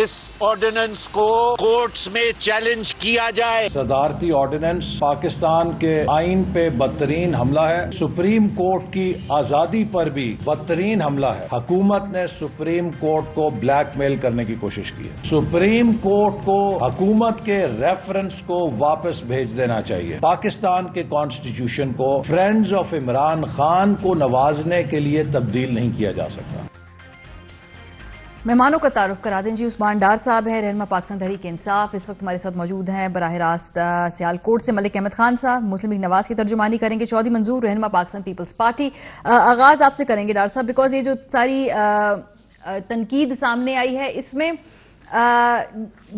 اس ordinance کو courts میں challenge کیا جائے. صدارتی آرڈیننس پاکستان کے آئین پہ بدترین حملہ ہے, سپریم کورٹ کی آزادی پر بھی بدترین حملہ ہے. حکومت نے سپریم کورٹ کو بلیک میل کرنے کی کوشش کی ہے. سپریم کورٹ کو حکومت کے ریفرنس کو واپس بھیج دینا چاہیے. پاکستان کے کانسٹیٹیوشن کو فرینڈز آف عمران خان کو نوازنے کے لیے تبدیل نہیں کیا جا سکتا. مہمانوں کا تعارف کرا دیں. جی عثمان ڈار صاحب ہیں, رہنما پاکستان تحریک انصاف, اس وقت ہمارے ساتھ موجود ہیں. براہ راست سیالکوٹ سے ملک احمد خان صاحب مسلم لیگ نواز کی ترجمانی کریں گے. چودھری منظور, رہنما پاکستان پیپلز پارٹی. آغاز آپ سے کریں گے ڈار صاحب, بیکاز یہ جو ساری تنقید سامنے آئی ہے اس میں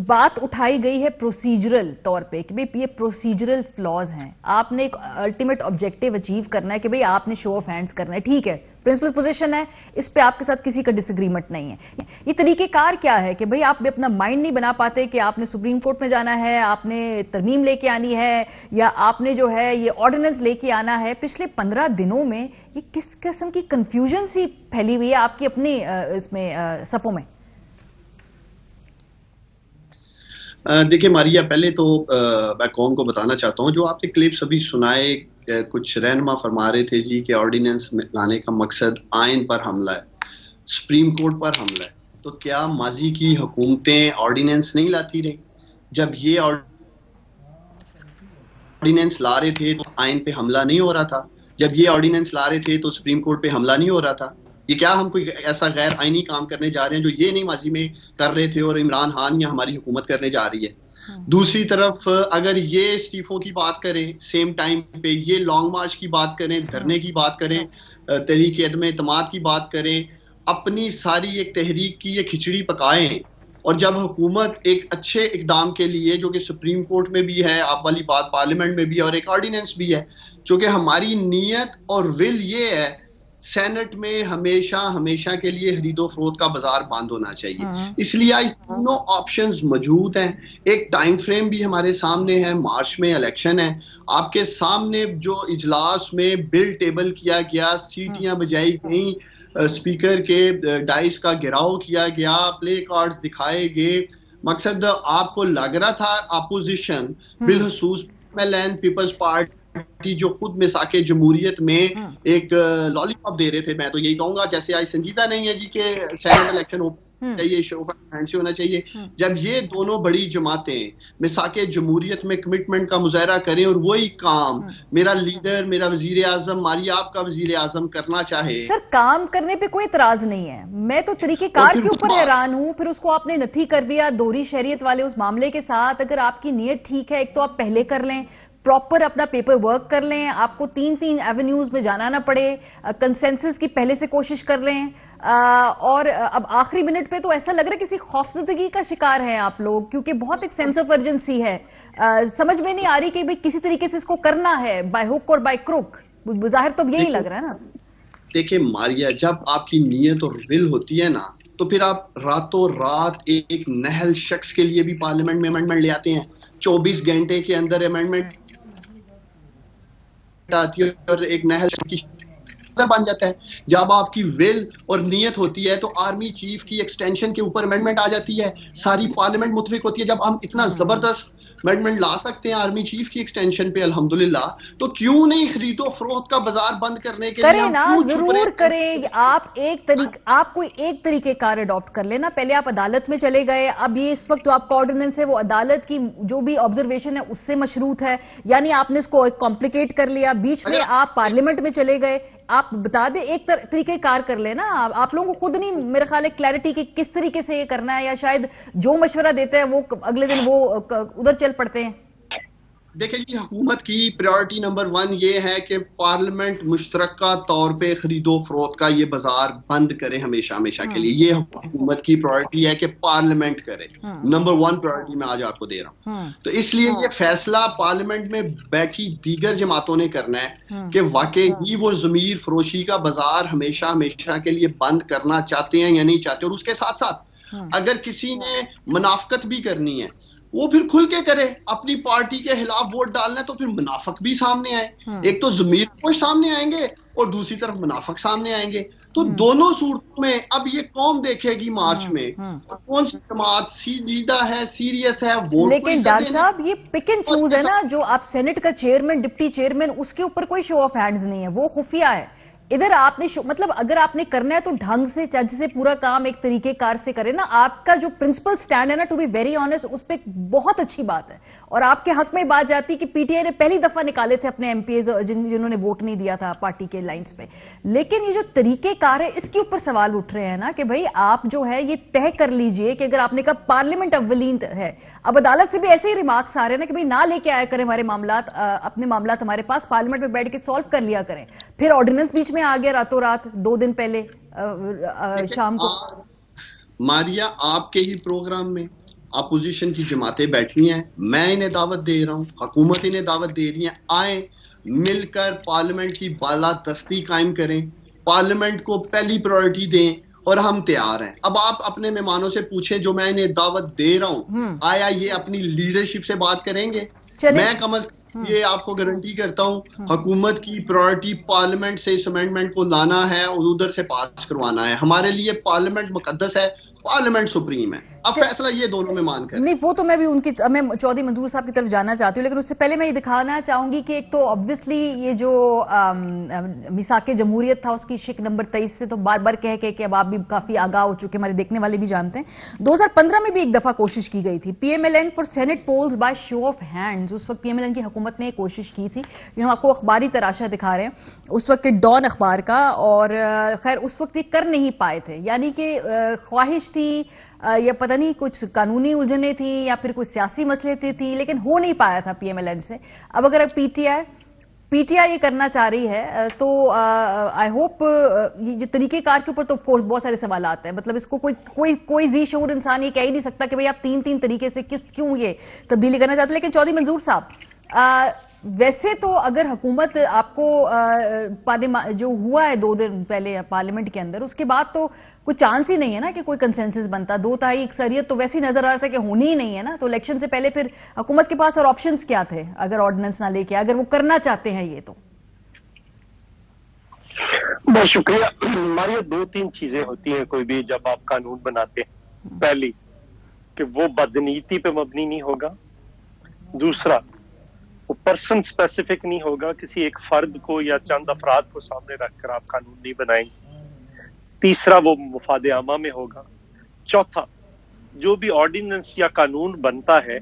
بات اٹھائی گئی ہے پروسیجرل طور پہ کہ بھئی یہ پروسیجرل فلاز ہیں. آپ نے ایک الٹیمیٹ آبجیکٹیو اچیو کرنا ہے کہ بھئی آپ نے شو آف ہینڈز کرنا ہے, ٹھیک ہے, پرنسپل پوزیشن ہے, اس پہ آپ کے ساتھ کسی کا ڈس ایگریمنٹ نہیں ہے. یہ طریقہ کار کیا ہے کہ بھئی آپ بھی اپنا مائنڈ نہیں بنا پاتے کہ آپ نے سپریم کورٹ میں جانا ہے, آپ نے ترمیم لے کے آنی ہے, یا آپ نے جو ہے یہ آرڈیننس لے کے آنا ہے. پچھلے 15 دنوں میں یہ کس قسم کی کنفیوژن سی پھیلی ہوئی ہے آپ کی اپنی اس میں صفوں میں؟ دیکھیں ماریا, پہلے تو میں قوم کو بتانا چاہتا ہوں, جو آپ نے کلپس ابھی سنائے, کچھ رہنما فرما رہے تھے جی کہ آرڈیننس لانے کا مقصد آئین پر حملہ ہے, سپریم کورٹ پر حملہ ہے. تو کیا ماضی کی حکومتیں آرڈیننس نہیں لاتی رہی؟ جب یہ آرڈیننس لا رہے تھے تو آئین پہ حملہ نہیں ہو رہا تھا؟ جب یہ آرڈیننس لا رہے تھے تو سپریم کورٹ پہ حملہ نہیں ہو رہا تھا؟ یہ کیا ہم کوئی ایسا غیر آئینی کام کرنے جا رہے ہیں جو یہ نہیں ماضی میں کر رہے تھے اور عمران خان یا ہماری حکومت کرنے جا رہی ہے؟ دوسری طرف اگر یہ استعفوں کی بات کریں, سیم ٹائم پہ یہ لانگ مارچ کی بات کریں, دھرنے کی بات کریں, تحریک عدم اعتماد کی بات کریں, اپنی ساری ایک تحریک کی یہ کھچڑی پکائیں, اور جب حکومت ایک اچھے اقدام کے لیے جو کہ سپریم کورٹ میں بھی ہے, آپ والی بات پارلیمنٹ میں بھی ہے, اور ایک آرڈیننس بھی ہے, چونکہ ہماری نیت اور ول یہ ہے سینٹ میں ہمیشہ کے لیے خرید و فروخت کا بازار بند ہونا چاہیے. اس لیے آج تینوں آپشنز موجود ہیں. ایک ٹائم فریم بھی ہمارے سامنے ہے, مارچ میں الیکشن ہے. آپ کے سامنے جو اجلاس میں بل ٹیبل کیا گیا, سیٹیاں بجائی گئیں, اسپیکر کے ڈائس کا گھیراؤ کیا گیا, پلے کارڈز دکھائے گئے. مقصد آپ کو لگ رہا تھا اپوزیشن بالخصوص پیپلز پارٹی جو خود مساق جمہوریت میں ایک لالی پاپ دے رہے تھے, میں تو یہی کہوں گا جیسے آج سنجیدہ نہیں ہے جی کہ سینٹ الیکشن چاہیے, شو ہینڈ سے ہونا چاہیے. جب یہ دونوں بڑی جماعتیں مساق جمہوریت میں کمٹمنٹ کا مظاہرہ کریں اور وہی کام میرا لیڈر, میرا وزیر اعظم, ماری آپ کا وزیر اعظم کرنا چاہے. سر کام کرنے پہ کوئی اعتراض نہیں ہے, میں تو طریقہ کار کے اوپر حیران ہوں. پھر اس کو آپ نے نتھی کر دیا دوہری شہریت والے اس معاملے کے ساتھ. اگر آپ کی نیت ٹھیک ہے, ایک تو آپ پہلے کر لیں, پراپر اپنا پیپر ورک کر لیں, آپ کو 3 ایونیوز میں جانا نہ پڑے, کنسنسس کی پہلے سے کوشش کر لیں, اور اب آخری منٹ پہ تو ایسا لگ رہا ہے کسی خوفزدگی کا شکار ہیں آپ لوگ, کیونکہ بہت ایک سینس آف ارجنسی ہے. سمجھ میں نہیں آ رہی کہ کسی طریقے سے اس کو کرنا ہے, بائی ہک اور بائی کروک. بظاہر تو یہی لگ رہا ہے نا. دیکھیں ماریا, جب آپ کی نیت اور ول ہوتی ہے نا, تو پھر آپ راتوں رات ایک نہل شخص کے لیے بھی پارلیمنٹ میں امینڈمنٹ لے آتے ہیں. 24 گھنٹے کے اندر امینڈمنٹ آتی ہے اور ایک نہل کی بن جاتا ہے. جب آپ کی ول اور نیت ہوتی ہے تو آرمی چیف کی ایکسٹینشن کے اوپر امینڈمنٹ آ جاتی ہے, ساری پارلیمنٹ متفق ہوتی ہے. جب ہم اتنا زبردست امینڈمنٹ لا سکتے ہیں آرمی چیف کی ایکسٹینشن پہ الحمدللہ, تو کیوں نہیں خرید و فروخت کا بازار بند کرنے کے لیے کریں نا, ضرور کریں. آپ کوئی ایک طریقہ کار اڈاپٹ کر لینا. پہلے آپ عدالت میں چلے گئے, اب یہ اس وقت جو آپ کا آرڈیننس ہے وہ عدالت کی جو بھی آبزرویشن ہے اس سے مشروط ہے, یعنی آپ نے اس کو کمپلیکیٹ کر لیا. بیچ میں آپ پارلیمنٹ میں چلے گئے, آپ بتا دیں ایک طریقہ کار کر لینا. آپ لوگوں کو خود نہیں میرے خیال ہے کلیئرٹی کہ کس طریقے سے یہ کرنا ہے, یا شاید جو مشورہ دیتے ہیں وہ اگلے دن وہ ادھر چل پڑتے ہیں. دیکھیں جی, حکومت کی پریورٹی نمبر 1 یہ ہے کہ پارلیمنٹ مشترکہ طور پہ خرید و فروخت کا یہ بازار بند کرے ہمیشہ کے لیے. یہ حکومت کی پریورٹی ہے کہ پارلیمنٹ کرے. نمبر 1 پریورٹی میں آج آپ کو دے رہا ہوں. تو اس لیے یہ فیصلہ پارلیمنٹ میں بیٹھی دیگر جماعتوں نے کرنا ہے کہ واقعی وہ ضمیر فروشی کا بازار ہمیشہ کے لیے بند کرنا چاہتے ہیں یا نہیں چاہتے. اور اس کے ساتھ ساتھ اگر کسی نے منافقت بھی کرنی ہے وہ پھر کھل کے کرے. اپنی پارٹی کے خلاف ووٹ ڈالنا ہے تو پھر منافق بھی سامنے آئے. ایک تو ضمیر فروش سامنے آئیں گے, اور دوسری طرف منافق سامنے آئیں گے. تو دونوں صورتوں میں اب یہ قوم دیکھے گی مارچ میں کون سی جماعت سیدھا ہے, سیریس ہے. لیکن ڈاکٹر صاحب یہ پک اینڈ چوز ہے نا, جو آپ سینٹ کا چیئرمین ڈپٹی چیئرمین, اس کے اوپر کوئی شو آف ہینڈز نہیں ہے, وہ خفیہ ہے. ادھر آپ نے مطلب اگر آپ نے کرنا ہے تو ڈھنگ سے چج سے پورا کام ایک طریقہ کار سے کرے نا. آپ کا جو پرنسپل سٹینڈ ہے نا, ٹو بی ویری آنیسٹ, اس پہ بہت اچھی بات ہے, اور آپ کے حق میں بات جاتی کہ پی ٹی آئی نے پہلی دفعہ نکالے تھے اپنے ایم پی ایز جنہوں نے ووٹ نہیں دیا تھا پارٹی کے لائنز پہ. لیکن یہ جو طریقہ کار ہے اس کے اوپر سوال اٹھ رہے ہیں نا کہ بھائی آپ جو ہے یہ طے کر لیجئے کہ اگر آپ نے کہا پارلیمنٹ اولین ہے, اب عدالت سے بھی ایسے ہی ریمارکس آ رہے ہیں نا کہ بھائی نہ لے کے آیا کریں ہمارے معاملات, اپنے معاملات ہمارے پاس پارلیمنٹ میں بیٹھ کے سالو کر لیا کریں. پھر آرڈیننس بیچ میں آ گیا راتوں رات 2 دن پہلے شام کو. ماریا آپ کے ہی پروگرام میں اپوزیشن کی جماعتیں بیٹھی ہیں, میں انہیں دعوت دے رہا ہوں, حکومت انہیں دعوت دے رہی ہیں, آئیں مل کر پارلیمنٹ کی بالادستی قائم کریں, پارلیمنٹ کو پہلی پرائورٹی دیں, اور ہم تیار ہیں. اب آپ اپنے مہمانوں سے پوچھیں جو میں انہیں دعوت دے رہا ہوں, آیا یہ اپنی لیڈرشپ سے بات کریں گے؟ میں کم از کم یہ آپ کو گارنٹی کرتا ہوں حکومت کی پرائورٹی پارلیمنٹ سے اس امینڈمنٹ کو لانا ہے اور ادھر سے پاس کروانا ہے. ہمارے لیے پارلیمنٹ مقدس ہے, پارلیمنٹ سپریم ہے. اب فیصلہ یہ دونوں میں مان کر نہیں, وہ تو میں بھی میں چودھری منظور صاحب کی طرف جانا چاہتی ہوں, لیکن اس سے پہلے میں یہ دکھانا چاہوں گی کہ ایک تو obviously یہ جو میثاق جمہوریت تھا اس کی شک نمبر 23 سے تو بار بار کہہ کہ اب آپ بھی کافی آگاہ ہو چکے, ہمارے دیکھنے والے بھی جانتے ہیں. 2015 میں بھی ایک دفعہ کوشش کی گئی تھی P M L N for senate polls by show of hands. اس وقت پی ایم ایل این کی حکومت نے کوشش کی تھی, جو ہم آپ کو اخباری تراشا دکھا رہے ہیں اس وقت کے ڈان اخبار کا, اور خیر اس وقت یہ کر نہیں پائے تھے, یعنی کہ خواہش تھی یا پتہ نہیں کچھ قانونی الجھنیں تھیں یا پھر کوئی سیاسی مسئلے تھی, لیکن ہو نہیں پایا تھا پی ایم ایل این سے. اب اگر پی ٹی آئی یہ کرنا چاہ رہی ہے تو آئی ہوپ یہ جو طریقہ کار کے اوپر تو آف کورس بہت سارے سوالات ہیں, مطلب اس کو کوئی ذی شعور انسان یہ کہہ ہی نہیں سکتا کہ بھئی آپ تین طریقے سے کیوں یہ تبدیلی کرنا چاہتے ہیں. لیکن چودھری منظور صاحب ویسے تو اگر حکومت آپ کو جو ہوا ہے 2 دن پہلے پارلیمنٹ کے اندر, اس کے بعد تو کوئی چانس ہی نہیں ہے نا کہ کوئی کنسنسس بنتا, 2/3 اکثریت تو ویسی نظر آ رہا تھا کہ ہونی ہی نہیں ہے نا. تو الیکشن سے پہلے پھر حکومت کے پاس اور آپشنز کیا تھے اگر آرڈیننس نہ لے کے, اگر وہ کرنا چاہتے ہیں یہ تو؟ بہت شکریہ. ہماری 2-3 چیزیں ہوتی ہیں کوئی بھی جب آپ قانون بناتے ہیں. پہلی کہ وہ بدنیتی پہ مبنی نہیں ہوگا, دوسرا وہ پرسن سپیسیفک نہیں ہوگا, کسی ایک فرد کو یا چند افراد کو سامنے رکھ کر آپ قانون نہیں بنائیں گے, تیسرا وہ مفاد عامہ میں ہوگا, چوتھا جو بھی آرڈیننس یا قانون بنتا ہے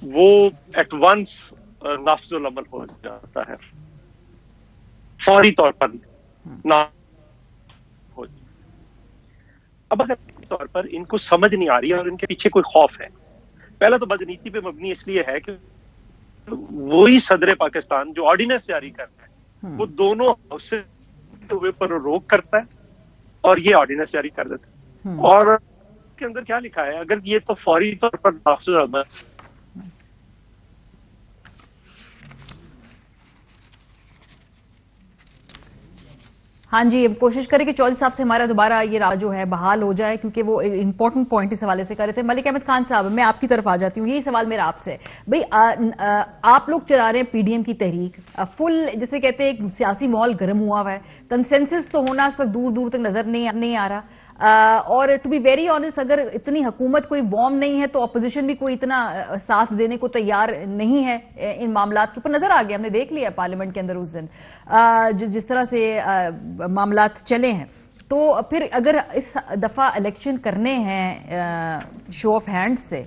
وہ ایٹ ونس نافذ العمل ہو جاتا ہے, فوری طور پر ہو. اب اگر طور پر ان کو سمجھ نہیں آ رہی ہے اور ان کے پیچھے کوئی خوف ہے, پہلا تو بدنیتی پہ مبنی اس لیے ہے کہ وہی صدر پاکستان جو آرڈیننس جاری کرتا ہے وہ دونوں ہوئے پر روک کرتا ہے اور یہ آرڈیننس جاری کر دیتا ہے. اور اس کے اندر کیا لکھا ہے, اگر یہ تو فوری طور پر نافذ العمل. ہاں جی, اب کوشش کریں کہ چودھری صاحب سے ہمارا دوبارہ یہ جو ہے بحال ہو جائے, کیونکہ وہ امپورٹنٹ پوائنٹ اس حوالے سے کر رہے تھے. ملک احمد خان صاحب, میں آپ کی طرف آ جاتی ہوں. یہی سوال میرا آپ سے, بھئی آپ لوگ چلا رہے ہیں پی ڈی ایم کی تحریک, فل جسے کہتے ہیں ایک سیاسی ماحول گرم ہوا ہے, کنسنسس تو ہونا اس وقت دور تک نظر نہیں آ رہا, اور ٹو بی ویری آنیسٹ اگر اتنی حکومت کوئی وارم نہیں ہے تو اپوزیشن بھی کوئی اتنا ساتھ دینے کو تیار نہیں ہے ان معاملات کے اوپر. نظر آ گیا, ہم نے دیکھ لیا پارلیمنٹ کے اندر اس دن جس طرح سے معاملات چلے ہیں. تو پھر اگر اس دفعہ الیکشن کرنے ہیں شو آف ہینڈ سے,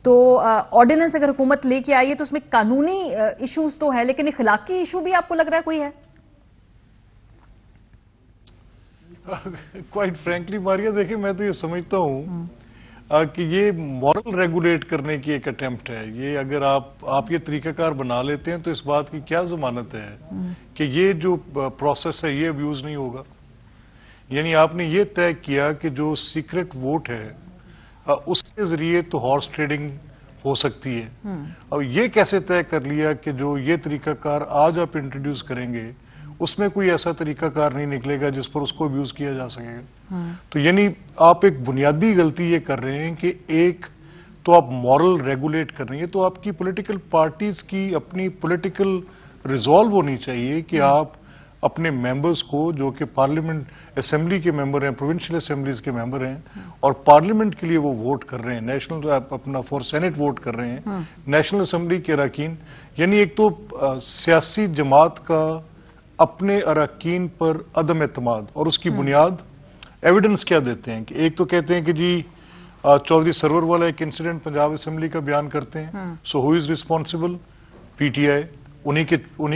تو آرڈیننس اگر حکومت لے کے آئی ہے تو اس میں قانونی ایشوز تو ہے, لیکن اخلاقی ایشو بھی آپ کو لگ رہا ہے کوئی ہے؟ کوائٹ فرینکلی ماریا, دیکھیں میں تو یہ سمجھتا ہوں کہ یہ مورل ریگولیٹ کرنے کی ایک اٹیمپٹ ہے. یہ اگر آپ یہ طریقہ کار بنا لیتے ہیں تو اس بات کی کیا ضمانت ہے کہ یہ جو پروسیس ہے یہ ابیوز نہیں ہوگا. یعنی آپ نے یہ طے کیا کہ جو سیکرٹ ووٹ ہے اس کے ذریعے تو ہارس ٹریڈنگ ہو سکتی ہے. اب یہ کیسے طے کر لیا کہ جو یہ طریقہ کار آج آپ انٹروڈیوس کریں گے اس میں کوئی ایسا طریقہ کار نہیں نکلے گا جس پر اس کو ابیوز کیا جا سکے گا. تو یعنی آپ ایک بنیادی غلطی یہ کر رہے ہیں کہ ایک تو آپ مورل ریگولیٹ کر رہے ہیں, تو آپ کی پولیٹیکل پارٹیز کی اپنی پولیٹیکل ریزالو ہونی چاہیے کہ آپ اپنے ممبرز کو جو کہ پارلیمنٹ اسمبلی کے ممبر ہیں, پروونشل اسمبلیز کے ممبر ہیں, اور پارلیمنٹ کے لیے وہ ووٹ کر رہے ہیں, نیشنل اپنا فور سینٹ ووٹ کر رہے ہیں, نیشنل اسمبلی کے اراکین. یعنی ایک تو سیاسی جماعت کا اپنے اراکین پر عدم اعتماد, اور اس کی بنیاد ایویڈنس کیا دیتے ہیں کہ ایک تو کہتے ہیں کہ جی چودھری سرور والا ایک انسیڈنٹ پنجاب اسمبلی کا بیان کرتے ہیں, سو ہو is responsible? P T I, انہی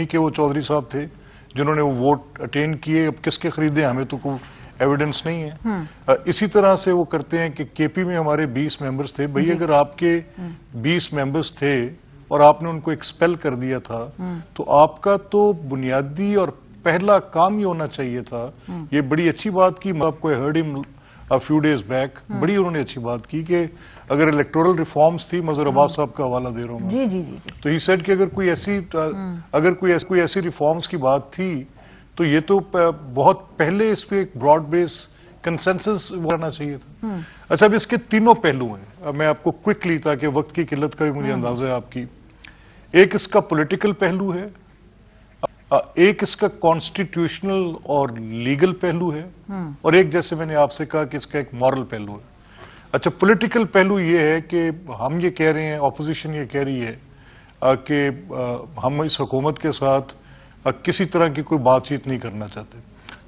کے وہ چودھری صاحب تھے جنہوں نے وہ ووٹ اٹین کیے. اب کس کے خریدے ہمیں تو کوئی ایویڈنس نہیں ہے. اسی طرح سے وہ کرتے ہیں کہ کے پی میں ہمارے 20 ممبرز تھے. بھئی اگر آپ کے 20 ممبرز تھے اور آپ نے ان کو ایکسپیل کر دیا تھا تو آپ کا تو بنیادی اور پہلا کام ہی ہونا چاہیے تھا. یہ بڑی اچھی بات کی, آپ کو ہرڈ ہم فیو ڈیز بیک, بڑی انہوں نے اچھی بات کی کہ اگر الیکٹورل ریفارمز تھی, مظہر عباس صاحب کا حوالہ دے رہا ہوں جی جی جی, تو ہی سیڈ کہ اگر کوئی ایسی ریفارمز کی بات تھی تو یہ تو بہت پہلے اس پہ ایک براڈ بیس کنسنسس ہونا چاہیے تھا. اچھا, اب اس کے تینوں پہلو ہیں, میں آپ کو کوئکلی, تاکہ وقت کی قلت کا بھی مجھے اندازہ ہے آپ کی. ایک اس کا پولیٹیکل پہلو ہے, ایک اس کا کانسٹیٹیوشنل اور لیگل پہلو ہے, اور ایک جیسے میں نے آپ سے کہا کہ اس کا ایک مورل پہلو ہے. اچھا, پولیٹیکل پہلو یہ ہے کہ ہم یہ کہہ رہے ہیں, اپوزیشن یہ کہہ رہی ہے کہ ہم اس حکومت کے ساتھ کسی طرح کی کوئی بات چیت نہیں کرنا چاہتے.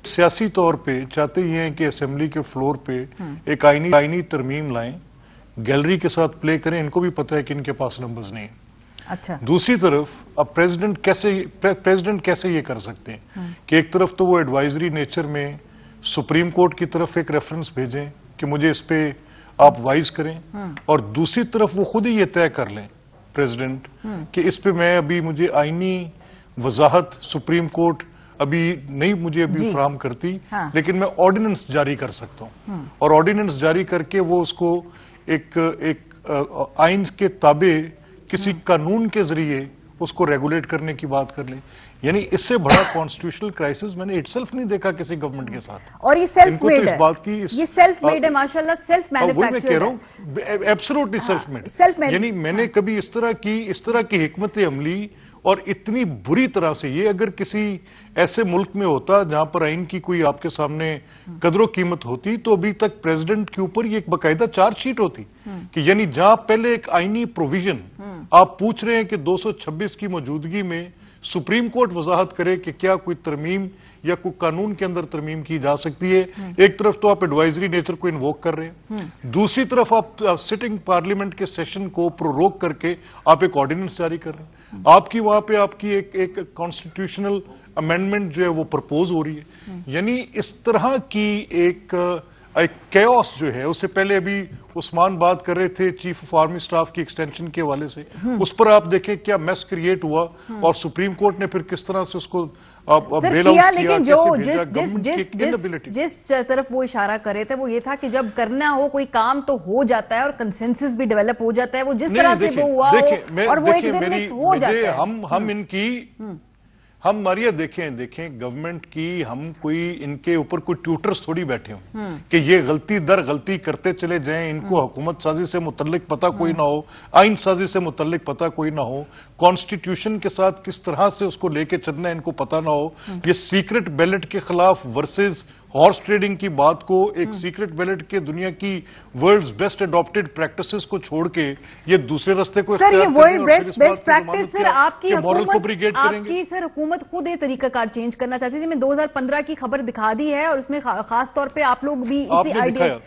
سیاسی طور پہ چاہتے یہ ہیں کہ اسمبلی کے فلور پہ ایک آئینی ترمیم لائیں, گیلری کے ساتھ پلے کریں. ان کو بھی پتہ ہے کہ ان کے پاس نمبرز نہیں ہیں. اچھا, دوسری طرف اب پریزیڈنٹ کیسے یہ کر سکتے ہیں کہ ایک طرف تو وہ ایڈوائزری نیچر میں سپریم کورٹ کی طرف ایک ریفرنس بھیجیں کہ مجھے اس پہ آپ وائز کریں, اور دوسری طرف وہ خود ہی یہ طے کر لیں پریزیڈنٹ کہ اس پہ میں ابھی مجھے آئینی وضاحت سپریم کورٹ ابھی نہیں مجھے ابھی فراہم کرتی, لیکن میں آرڈیننس جاری کر سکتا ہوں, اور آرڈیننس جاری کر کے وہ اس کو ایک آئین کے تابع کسی قانون کے ذریعے اس کو ریگولیٹ کرنے کی بات کر لیں. یعنی اس سے بڑا کانسٹیٹیوشنل کرائسس میں نے اٹ سیلف نہیں دیکھا کسی گورنمنٹ کے ساتھ. اور یہ سیلف میڈ ہے, یہ سیلف میڈ ہے ماشاءاللہ, سیلف مینوفیکچرڈ ہے. میں کہہ رہا ہوں ایبسولوٹلی سیلف میڈ. یعنی میں نے کبھی اس طرح کی حکمت عملی اور اتنی بری طرح سے, یہ اگر کسی ایسے ملک میں ہوتا جہاں پر آئین کی کوئی آپ کے سامنے قدر و قیمت ہوتی تو ابھی تک پریزیڈنٹ کے اوپر یہ ایک باقاعدہ چارج شیٹ ہوتی کہ یعنی جہاں پہلے ایک آئینی پروویژن آپ پوچھ رہے ہیں کہ 226 کی موجودگی میں سپریم کورٹ وضاحت کرے کہ کیا کوئی ترمیم یا کوئی قانون کے اندر ترمیم کی جا سکتی ہے. ایک طرف تو آپ ایڈوائزری نیچر کو انووک کر رہے ہیں, دوسری طرف آپ سٹنگ پارلیمنٹ کے سیشن کو پروروک کر کے آپ ایک آرڈیننس جاری کر رہے ہیں. آپ کی وہاں پہ آپ کی ایک کانسٹیٹیوشنل امینڈمنٹ جو ہے وہ پرپوز ہو رہی ہے. یعنی اس طرح کی ایک کیوس جو ہے, اس سے پہلے ابھی عثمان بات کر رہے تھے چیف آف آرمی سٹاف کی ایکسٹینشن کے حوالے سے, اس پر آپ دیکھیں کیا میس کریٹ ہوا, اور سپریم کورٹ نے پھر کس طرح سے اس کو بیل آؤٹ کیا. لیکن جس طرف وہ اشارہ کر رہے تھے وہ یہ تھا کہ جب کرنا ہو کوئی کام تو ہو جاتا ہے, اور کنسنسس بھی ڈیولپ ہو جاتا ہے, وہ جس طرح سے وہ ہوا ہو اور وہ ایک دن میں ہو جاتا ہے. ہم ان کی ماریا دیکھیں گورنمنٹ کی, ہم کوئی ان کے اوپر کوئی ٹیوٹرز تھوڑی بیٹھے ہوں کہ یہ غلطی در غلطی کرتے چلے جائیں, ان کو حکومت سازی سے متعلق پتہ کوئی نہ ہو, آئین سازی سے متعلق پتہ کوئی نہ ہو, کانسٹیٹیوشن کے ساتھ کس طرح سے اس کو لے کے چلنا ہے ان کو پتہ نہ ہو. یہ سیکرٹ بیلٹ کے خلاف ورسز ہارس ٹریڈنگ کی بات کو, ایک سیکرٹ بیلٹ کے دنیا کی ورلڈز بیسٹ اڈاپٹڈ پریکٹسز کو چھوڑ کے یہ دوسرے راستے کو سر, یہ ورلڈ بیسٹ پریکٹس سر آپ کی حکومت خود یہ طریقہ کار چینج کرنا چاہتی تھی. میں 2015 کی خبر دکھا دی ہے, اور اس میں خاص طور پہ آپ لوگ بھی اسی آئیڈیا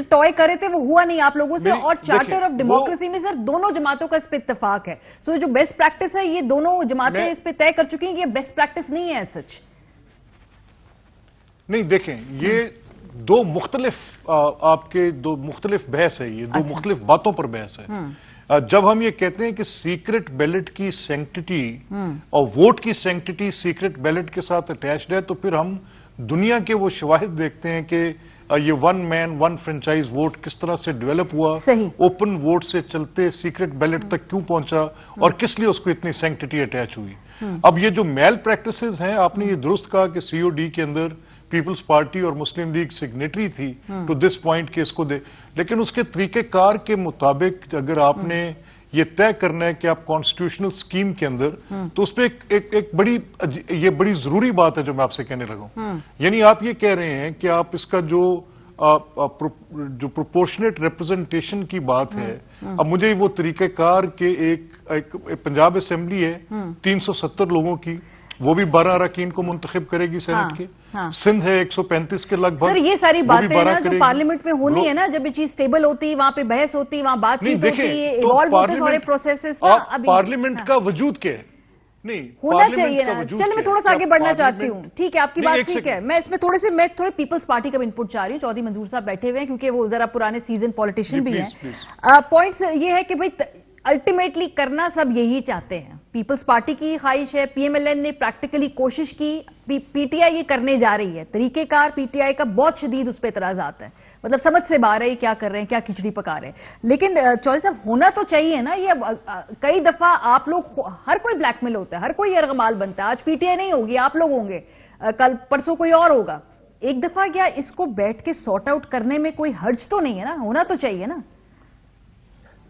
ٹوائے کرے تھے, وہ ہوا نہیں آپ لوگوں سے. اور چارٹر آف ڈیموکریسی میں سر دونوں جماعتوں کا اس پہ اتفاق ہے. سو جو بیسٹ پریکٹس ہے یہ دونوں جماعتیں اس پہ طے کر چکی ہیں کہ یہ بیسٹ پریکٹس نہیں ہے سچ. نہیں دیکھیں, یہ دو مختلف بحث ہے, یہ دو مختلف باتوں پر بحث ہے. جب ہم یہ کہتے ہیں کہ سیکرٹ بیلٹ کی سینکٹیٹی اور ووٹ کی سینکٹیٹی سیکرٹ بیلٹ کے ساتھ اٹیچڈ ہے, تو پھر ہم دنیا کے وہ شواہد دیکھتے ہیں کہ یہ ون مین ون فرنچائز ووٹ کس طرح سے ڈیولپ ہوا, اوپن ووٹ سے چلتے سیکرٹ بیلٹ تک کیوں پہنچا, اور کس لیے اس کو اتنی سینکٹیٹی اٹیچ ہوئی. اب یہ جو میل پریکٹسز ہیں, آپ نے یہ درست کہا کہ سی او ڈی کے اندر پیپلز پارٹی اور مسلم لیگ سگنیٹری تھی ٹو دس پوائنٹ کہ اس کو دے, لیکن اس کے طریقہ کار کے مطابق اگر آپ نے یہ طے کرنا ہے کہ آپ کانسٹیٹیوشنل اسکیم کے اندر، تو اس پہ ایک بڑی ضروری بات ہے جو میں آپ سے کہنے لگا ہوں. یعنی آپ یہ کہہ رہے ہیں کہ آپ اس کا جو پروپورشنیٹ ریپرزنٹیشن کی بات ہے، اب مجھے وہ طریقہ کار کے ایک پنجاب اسمبلی ہے 370 لوگوں کی، وہ بھی 12 اراکین کو منتخب کرے گی سینٹ کے. سندھ ہے 135 کے لگ بھگ. سر یہ ساری باتیں نا جو پارلیمنٹ میں ہونی ہے نا، جب یہ چیز سٹیبل ہوتی، وہاں پہ بحث ہوتی، وہاں بات چیت ہوتی، ایوالو ہوتے سارے پروسیسز. پارلیمنٹ کا وجود کیا ہے؟ نہیں ہونا چاہیے نا. چلے میں تھوڑا سا آگے بڑھنا چاہتی ہوں. ٹھیک ہے، آپ کی بات ٹھیک ہے. میں اس میں تھوڑے پیپلز پارٹی کا انپٹ چاہ رہی ہوں. چودھری منظور صاحب بیٹھے ہوئے ہیں کیونکہ وہ ذرا پرانے سیزن پولیٹیشین بھی ہیں. پوائنٹس یہ ہے کہ بھائی الٹیمیٹلی کرنا سب یہی چاہتے ہیں. پیپلز پارٹی کی خواہش ہے، پی ایم ایل این نے پریکٹیکلی کوشش کی، پی ٹی آئی یہ کرنے جا رہی ہے. طریقہ کار پی ٹی آئی کا بہت شدید اس پہ اعتراضات ہیں، مطلب سمجھ سے باہر ہے کیا کر رہے ہیں، کیا کھچڑی پکا رہے ہیں. لیکن چودھری صاحب ہونا تو چاہیے نا. یہ کئی دفعہ آپ لوگ، ہر کوئی بلیک میل ہوتا ہے، ہر کوئی یرغمال بنتا ہے. آج پی ٹی آئی نہیں ہوگی، آپ لوگ ہوں گے، کل پرسوں کوئی اور ہوگا. ایک دفعہ کیا اس کو بیٹھ کے سارٹ آؤٹ کرنے میں کوئی حرج تو نہیں ہے نا؟ ہونا تو چاہیے نا.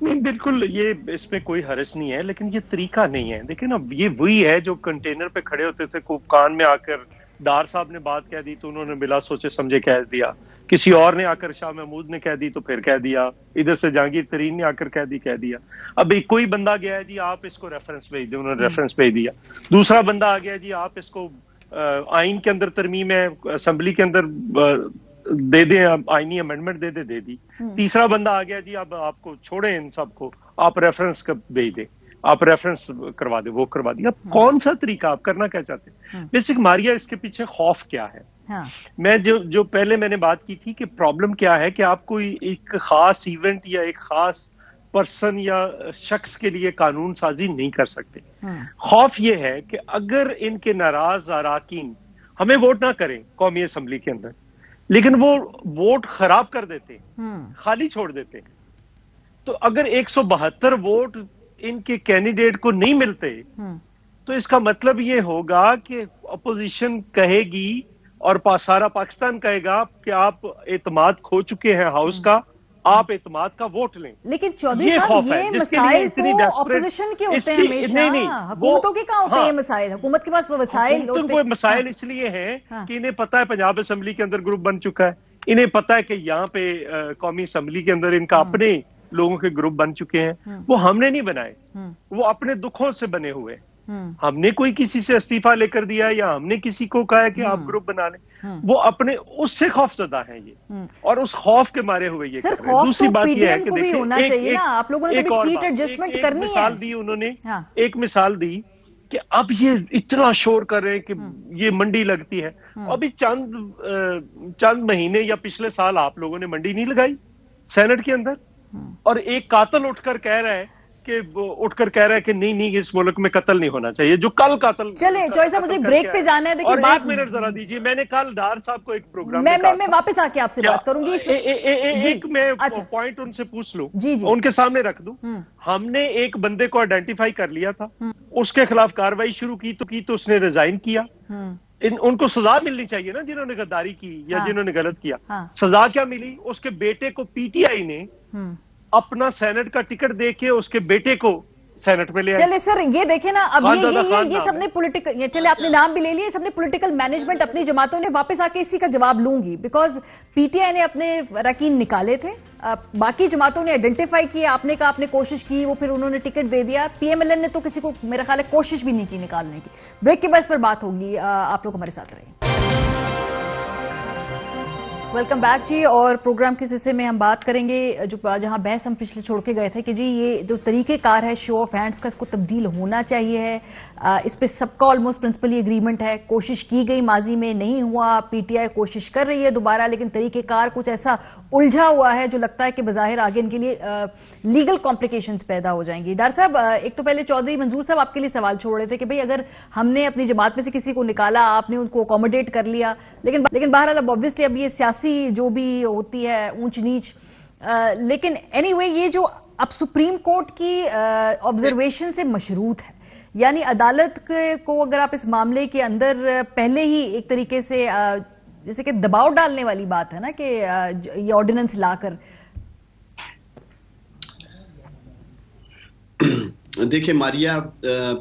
نہیں بالکل، یہ اس میں کوئی حرج نہیں ہے، لیکن یہ طریقہ نہیں ہے. دیکھیں نا، یہ وہی ہے جو کنٹینر پہ کھڑے ہوتے تھے، کان میں آ کر ڈار صاحب نے بات کہہ دی تو انہوں نے بلا سوچے سمجھے کہہ دیا، کسی اور نے آ کر شاہ محمود نے کہہ دی تو پھر کہہ دیا، ادھر سے جہانگیر ترین نے آ کر کہہ دیا. اب کوئی بندہ گیا ہے جی آپ اس کو ریفرنس بھیج دیں، انہوں نے ریفرنس بھیج دیا. دوسرا بندہ آ گیا جی آپ اس کو آئین کے اندر ترمیم ہے، اسمبلی کے اندر دے دیں، آئینی امینڈمنٹ دے دی. تیسرا بندہ آ گیا جی اب آپ کو چھوڑیں، ان سب کو آپ ریفرنس بھیج دیں، آپ ریفرنس کروا دیں، وہ کروا دیں. اب کون سا طریقہ آپ کرنا کیا چاہتے ہیں؟ بیسک ماریا اس کے پیچھے خوف کیا ہے؟ میں جو پہلے میں نے بات کی تھی کہ پرابلم کیا ہے کہ آپ کوئی ایک خاص ایونٹ یا ایک خاص پرسن یا شخص کے لیے قانون سازی نہیں کر سکتے. خوف یہ ہے کہ اگر ان کے ناراض اراکین ہمیں ووٹ نہ کریں قومی اسمبلی کے اندر، لیکن وہ ووٹ خراب کر دیتے، خالی چھوڑ دیتے، تو اگر 172 ووٹ ان کے کینڈیڈیٹ کو نہیں ملتے تو اس کا مطلب یہ ہوگا کہ اپوزیشن کہے گی اور سارا پاکستان کہے گا کہ آپ اعتماد کھو چکے ہیں ہاؤس کا، آپ اعتماد کا ووٹ لیں. لیکن چودھری صاحب یہ مسائل تو اپوزیشن کے ہوتے ہیں ہمیشہ، حکومتوں کے کہاں ہوتے ہیں مسائل؟ حکومت کے پاس وہ وسائل ہوتے ہیں. مسائل اس لیے ہیں کہ انہیں پتا ہے پنجاب اسمبلی کے اندر گروپ بن چکا ہے، انہیں پتا ہے کہ یہاں پہ قومی اسمبلی کے اندر ان کا اپنے لوگوں کے گروپ بن چکے ہیں. وہ ہم نے نہیں بنائے، وہ اپنے دکھوں سے بنے ہوئے. ہم نے کوئی کسی سے استعفیٰ لے کر دیا یا ہم نے کسی کو کہا کہ آپ گروپ بنا لیں. وہ اپنے اس سے خوف زدہ ہیں یہ، اور اس خوف کے مارے ہوئے یہ کر رہے ہیں. دوسری بات یہ ہے کہ ایک مثال دی کہ اب یہ اتنا شور کر رہے ہیں کہ یہ منڈی لگتی ہے. ابھی چند مہینے یا پچھلے سال آپ لوگوں نے منڈی نہیں لگائی سینٹ کے اندر، اور ایک قاتل اٹھ کر کہہ رہا ہے کہ نہیں اس ملک میں قتل نہیں ہونا چاہیے، جو کل قاتل. چلے جوئی صاحب مجھے بریک پہ جانا ہے. دیکھیں ایک منٹ ذرا دیجیے، میں نے کل ڈار صاحب کو ایک پروگرام میں واپس آ کے آپ سے بات کروں گی. ایک میں پوائنٹ ان سے پوچھ لوں، ان کے سامنے رکھ دوں. ہم نے ایک بندے کو آئیڈینٹیفائی کر لیا تھا، اس کے خلاف کاروائی شروع کی تو اس نے ریزائن کیا. ان کو سزا ملنی چاہیے نا جنہوں نے غداری کی یا جنہوں نے غلط کیا. سزا کیا ملی؟ اس کے بیٹے کو پی ٹی آئی نے اپنا سینٹ کا ٹکٹ دے کے اس کے بیٹے کو سینٹ میں لے آئے. چلے سر یہ دیکھیں نا، اب یہ سب نے پولیٹیکل، چلے آپ نے نام بھی لے لیے، سب نے پولیٹیکل مینجمنٹ اپنی جماعتوں نے واپس آ کے اسی کا جواب لوں گی، بیکاز پی ٹی آئی نے اپنے اراکین نکالے تھے، باقی جماعتوں نے آئیڈینٹیفائی کیا، آپ نے کہا آپ نے کوشش کی، وہ پھر انہوں نے ٹکٹ دے دیا. پی ایم ایل این نے تو کسی کو میرا خیال ہے کوشش بھی نہیں کی نکالنے کی. بریک کے بعد اس پر بات ہوگی، آپ لوگ ہمارے ساتھ رہیں. ویلکم بیک جی. اور پروگرام کے حصے میں ہم بات کریں گے جہاں بحث ہم پچھلے چھوڑ کے گئے تھے کہ جی یہ جو طریقہ کار ہے شو آف ہینڈز کا، اس کو تبدیل ہونا چاہیے ہے. اس پہ سب کا آلموسٹ پرنسپلی اگریمنٹ ہے. کوشش کی گئی، ماضی میں نہیں ہوا، پی ٹی آئی کوشش کر رہی ہے دوبارہ، لیکن طریقہ کار کچھ ایسا الجھا ہوا ہے جو لگتا ہے کہ بظاہر آگے ان کے لیے لیگل کمپلیکیشنز پیدا ہو جائیں گی. ڈاکٹر صاحب ایک تو پہلے چودھری منظور صاحب آپ کے لیے سوال چھوڑ رہے تھے کہ بھئی اگر ہم نے اپنی جماعت میں سے کسی کو نکالا، آپ نے ان کو اکوموڈیٹ کر لیا، لیکن بہرحال اب obviously اب یہ سیاسی جو بھی ہوتی ہے اونچ نیچ، لیکن اینی وے یہ جو اب سپریم کورٹ کی آبزرویشن سے مشروط ہے، یعنی عدالت کو اگر آپ اس معاملے کے اندر پہلے ہی ایک طریقے سے جیسے کہ دباؤ ڈالنے والی بات ہے نا کہ یہ آرڈیننس لا کر. دیکھیں ماریا،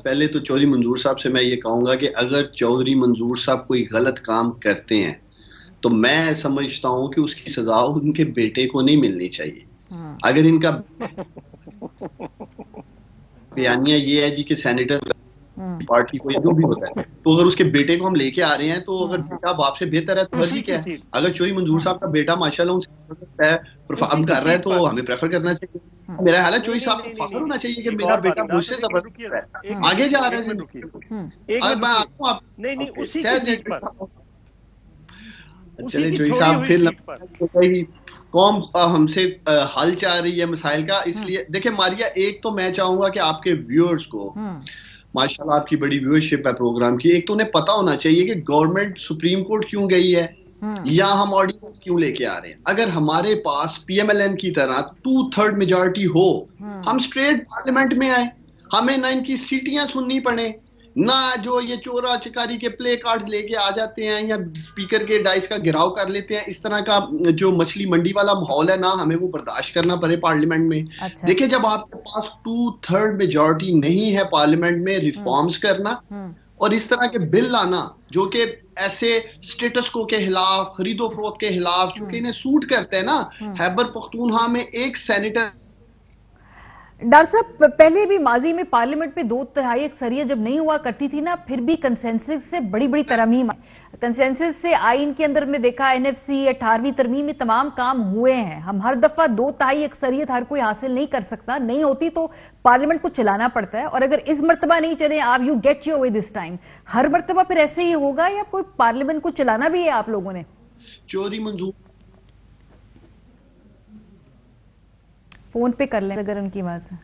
پہلے تو چودھری منظور صاحب سے میں یہ کہوں گا کہ اگر چودھری منظور صاحب کوئی غلط کام کرتے ہیں تو میں سمجھتا ہوں کہ اس کی سزا ان کے بیٹے کو نہیں ملنی چاہیے. اگر ان کا بیانیہ یہ ہے جی کہ سینیٹر پارٹی کو جو بھی ہوتا ہے، تو اگر اس کے بیٹے کو ہم لے کے آ رہے ہیں تو اگر بیٹا باپ سے بہتر ہے تو مرضی کیا ہے. اگر چودھری منظور صاحب کا بیٹا ماشاءاللہ ان سے پرفارم کر رہا ہے تو ہمیں پریفر کرنا چاہیے. میرا خیال ہے چودھری صاحب کو فخر ہونا چاہیے کہ میرا بیٹا مجھ سے زبردست ہے، آگے جا رہے ہیں. چلے چودھری صاحب پھر قوم ہم سے حل چاہ رہی ہے مسائل کا، اس لیے دیکھیں ماریا، ایک تو میں چاہوں گا کہ آپ کے ویورز کو، ماشاءاللہ آپ کی بڑی ویورشپ ہے پروگرام کی، ایک تو انہیں پتا ہونا چاہیے کہ گورنمنٹ سپریم کورٹ کیوں گئی ہے یا ہم آرڈیننس کیوں لے کے آ رہے ہیں. اگر ہمارے پاس پی ایم ایل این کی طرح 2/3 میجارٹی ہو، ہم اسٹریٹ پارلیمنٹ میں آئے، ہمیں نہ ان کی سیٹیاں سننی پڑے، نہ جو یہ چورا چکاری کے پلے کارڈز لے کے آ جاتے ہیں یا اسپیکر کے ڈائس کا گھراؤ کر لیتے ہیں. اس طرح کا جو مچھلی منڈی والا ماحول ہے نا، ہمیں وہ برداشت کرنا پڑے پارلیمنٹ میں. دیکھیں جب آپ کے پاس 2/3 میجارٹی نہیں ہے پارلیمنٹ میں ریفارمز کرنا اور اس طرح کے بل لانا جو کہ ایسے اسٹیٹس کو کے خلاف، خرید و فروخت کے خلاف، چونکہ انہیں سوٹ کرتے ہیں نا. خیبر پختونخوا میں ایک سینیٹر، ڈاکٹر صاحب پہلے بھی ماضی میں پارلیمنٹ میں 2/3 اکثریت جب نہیں ہوا کرتی تھی نا، پھر بھی کنسنسس سے بڑی بڑی ترامیم آئی. کنسنسس سے آئین کے اندر میں دیکھا این ایف سی 18ویں ترمیم میں تمام کام ہوئے ہیں. ہم ہر دفعہ 2/3 اکثریت ہر کوئی حاصل نہیں کر سکتا، نہیں ہوتی تو پارلیمنٹ کو چلانا پڑتا ہے. اور اگر اس مرتبہ نہیں چلے آپ، you get your way this time, ہر مرتبہ پھر ایسے ہی ہوگا یا کوئی پارلیمنٹ کو چلانا بھی ہے آپ لوگوں نے؟ چوری منظور فون پہ کر لیں اگر ان کی بات سے.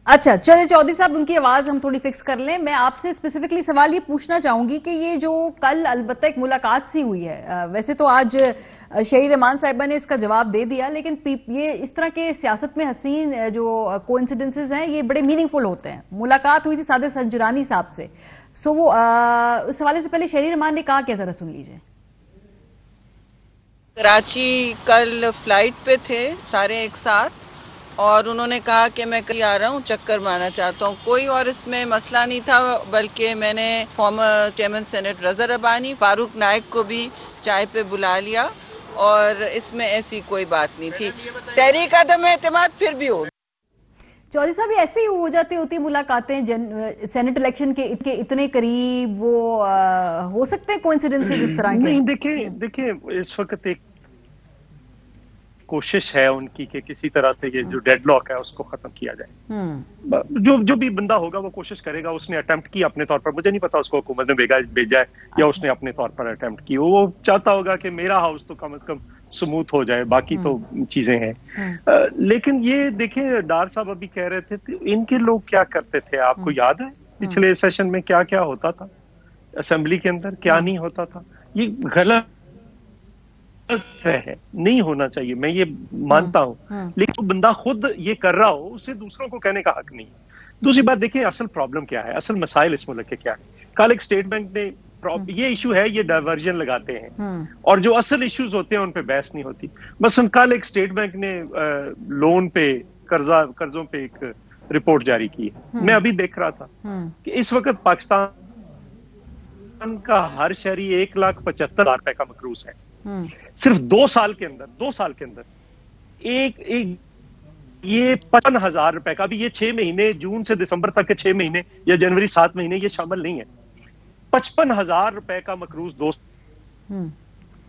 اچھا چلے چودھری صاحب، ان کی آواز ہم تھوڑی فکس کر لیں. میں آپ سے اسپیسیفکلی سوال یہ پوچھنا چاہوں گی کہ یہ جو کل البتہ ایک ملاقات سی ہوئی ہے، ویسے تو آج شہری رحمان صاحبہ نے اس کا جواب دے دیا، لیکن یہ اس طرح کے سیاست میں حسین جو کوئنسیڈنسز ہیں یہ بڑے میننگ فل ہوتے ہیں. ملاقات ہوئی تھی سعادت سنجرانی صاحب سے، سو وہ اس حوالے سے پہلے شہری رحمان نے کہا کیا، ذرا سن لیجئے. کراچی کل فلائٹ پہ تھے سارے ایک ساتھ، اور انہوں نے کہا کہ میں کل آ رہا ہوں، چکر مارنا چاہتا ہوں. کوئی اور اس میں مسئلہ نہیں تھا، بلکہ میں نے فارمر چیئرمین سینٹ رضا ربانی، فاروق نائک کو بھی چائے پہ بلا لیا، اور اس میں ایسی کوئی بات نہیں تھی. تحریک عدم اعتماد پھر بھی ہوگی. چودھری صاحب یہ ایسے ہی ہو جاتی ہوتی ملاقاتیں سینٹ الیکشن کے اتنے قریب، وہ ہو سکتے ہیں کوئنسیڈنسز اس طرح کے؟ نہیں، دیکھیں اس وقت ایک کوشش ہے ان کی کہ کسی طرح سے یہ جو ڈیڈ لاک ہے اس کو ختم کیا جائے. جو بھی بندہ ہوگا وہ کوشش کرے گا. اس نے اٹیمپٹ کی اپنے طور پر، مجھے نہیں پتا اس کو حکومت نے بھیجا ہے یا اس نے اپنے طور پر اٹیمپٹ کی. وہ چاہتا ہوگا کہ میرا ہاؤس تو کم از کم سموتھ ہو جائے، باقی تو چیزیں ہیں. لیکن یہ دیکھیں ڈار صاحب ابھی کہہ رہے تھے ان کے لوگ کیا کرتے تھے، آپ کو یاد ہے پچھلے سیشن میں کیا کیا ہوتا تھا اسمبلی کے اندر، کیا نہیں ہوتا تھا. یہ غلط ہے، نہیں ہونا چاہیے، میں یہ مانتا ہوں، لیکن جو بندہ خود یہ کر رہا ہو اسے دوسروں کو کہنے کا حق نہیں. دوسری بات دیکھیں اصل پرابلم کیا ہے، اصل مسائل اس ملک کے کیا ہے. کل ایک اسٹیٹ بینک نے یہ ایشو ہے، یہ ڈائیورژن لگاتے ہیں اور جو اصل ایشوز ہوتے ہیں ان پہ بحث نہیں ہوتی. مثلا کل ایک اسٹیٹ بینک نے لون پہ قرضوں پہ ایک رپورٹ جاری کی ہے. میں ابھی دیکھ رہا تھا کہ اس وقت پاکستان کا ہر شہری 1,75,000 روپے کا مقروض ہے. صرف 2 سال کے اندر ایک یہ 55,000 روپے کا، ابھی یہ 6 مہینے جون سے دسمبر تک کے 6 مہینے یا جنوری 7 مہینے یہ شامل نہیں ہے. 55,000 روپے کا مقروض 2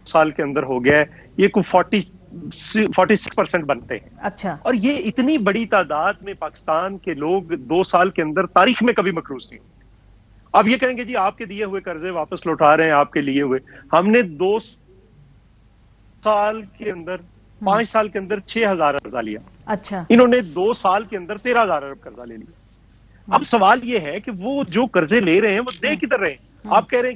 سال کے اندر ہو گیا ہے. یہ کوئی 46% بنتے ہیں. اچھا، اور یہ اتنی بڑی تعداد میں پاکستان کے لوگ 2 سال کے اندر تاریخ میں کبھی مقروض نہیں. اب یہ کہیں گے جی آپ کے دیے ہوئے قرضے واپس لوٹا رہے ہیں، آپ کے لیے ہوئے. ہم نے 2 سال کے اندر 5 سال کے اندر 6,000 قرضہ لیا. اچھا، انہوں نے 2 سال کے اندر 13,000 ارب قرضہ لے لیا. اب سوال یہ ہے کہ وہ جو قرضے لے رہے ہیں وہ دے کدھر رہے ہیں. آپ کہہ رہے ہیں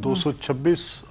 226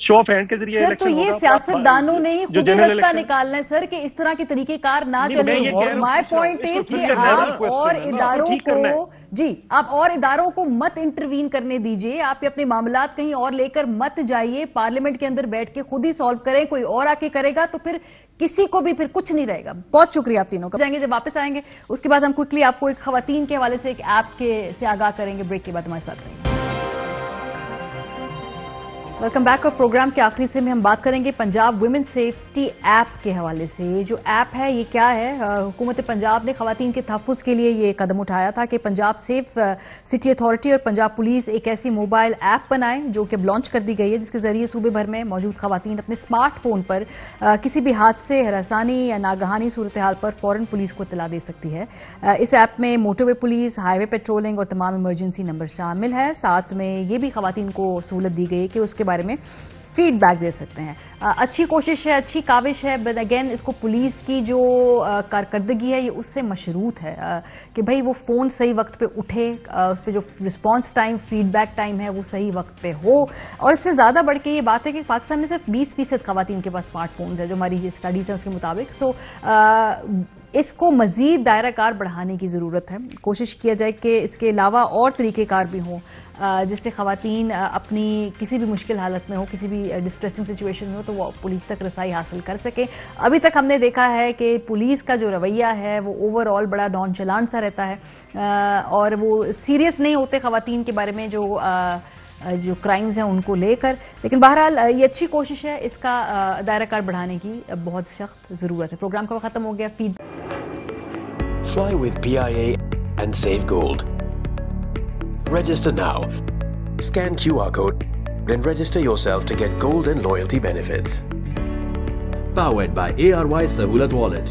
شو آف ہینڈ کے ذریعے سر تو یہ سیاستدانوں نے ہی خود ہی رستہ نکالنا ہے سر کہ اس طرح کے طریقہ کار نہ چلے. مائی پوائنٹ از کہ آپ اور اداروں کو آپ اور اداروں کو مت انٹروین کرنے دیجئے, آپ اپنے معاملات کہیں اور لے کر مت جائیے, پارلیمنٹ کے اندر بیٹھ کے خود ہی سالو کریں, کوئی اور آ کے کرے گا تو پھر کسی کو بھی پھر کچھ نہیں رہے گا. بہت شکریہ آپ تینوں کا. جائیں گے جب واپس آئیں گے اس کے بعد ہم کوئکلی آپ کو ایک خواتین کے حوالے سے ایک ایپ سے آگاہ کریں گے. بریک کے بعد ہمارے ساتھ رہیں گے. Welcome back. اور پروگرام کے آخری سے میں ہم بات کریں گے پنجاب ویمن سیفٹی ایپ کے حوالے سے. یہ جو ایپ ہے یہ کیا ہے؟ حکومت پنجاب نے خواتین کے تحفظ کے لیے یہ قدم اٹھایا تھا کہ پنجاب سیف سٹی اتھارٹی اور پنجاب پولیس ایک ایسی موبائل ایپ بنائیں جو کہ لانچ کر دی گئی ہے, جس کے ذریعے صوبے بھر میں موجود خواتین اپنے اسمارٹ فون پر کسی بھی حادثے, ہراسانی یا ناگہانی صورتحال پر فوراً پولیس کو اطلاع دے سکتی ہے. اس ایپ میں موٹر وے پولیس, ہائی وے پیٹرولنگ اور تمام ایمرجنسی نمبر شامل ہے. ساتھ میں یہ بھی خواتین کو سہولت دی گئی کہ اس کے بارے میں فیڈ بیک دے سکتے ہیں. اچھی کوشش ہے, اچھی کاوش ہے, بٹ اگین اس کو پولیس کی جو کارکردگی ہے یہ اس سے مشروط ہے کہ بھئی وہ فون صحیح وقت پہ اٹھے, اس پہ جو response time, feedback time ہے وہ صحیح وقت پہ ہو. اور اس سے زیادہ بڑھ کے یہ بات ہے کہ پاکستان میں صرف 20% خواتین کے پاس اسمارٹ فونز ہے جو ہماری اسٹڈیز ہیں اس کے مطابق. سو اس کو مزید دائرہ کار بڑھانے کی ضرورت ہے. کوشش کیا جائے کہ اس کے علاوہ اور طریقہ کار بھی ہوں جس سے خواتین اپنی کسی بھی مشکل حالت میں ہو, کسی بھی ڈسٹریسنگ سچویشن میں ہو تو وہ پولیس تک رسائی حاصل کر سکے. ابھی تک ہم نے دیکھا ہے کہ پولیس کا جو رویہ ہے وہ اوور آل بڑا نان چلان سا رہتا ہے اور وہ سیریس نہیں ہوتے خواتین کے بارے میں جو کرائمز ہیں ان کو لے کر. لیکن بہرحال یہ اچھی کوشش ہے, اس کا دائرہ کار بڑھانے کی بہت سخت ضرورت ہے. پروگرام کا وقت ختم ہو گیا. Fly with PIA and save gold. Register now. Scan QR code and register yourself to get gold and loyalty benefits. Powered by ARY Sahulat Wallet.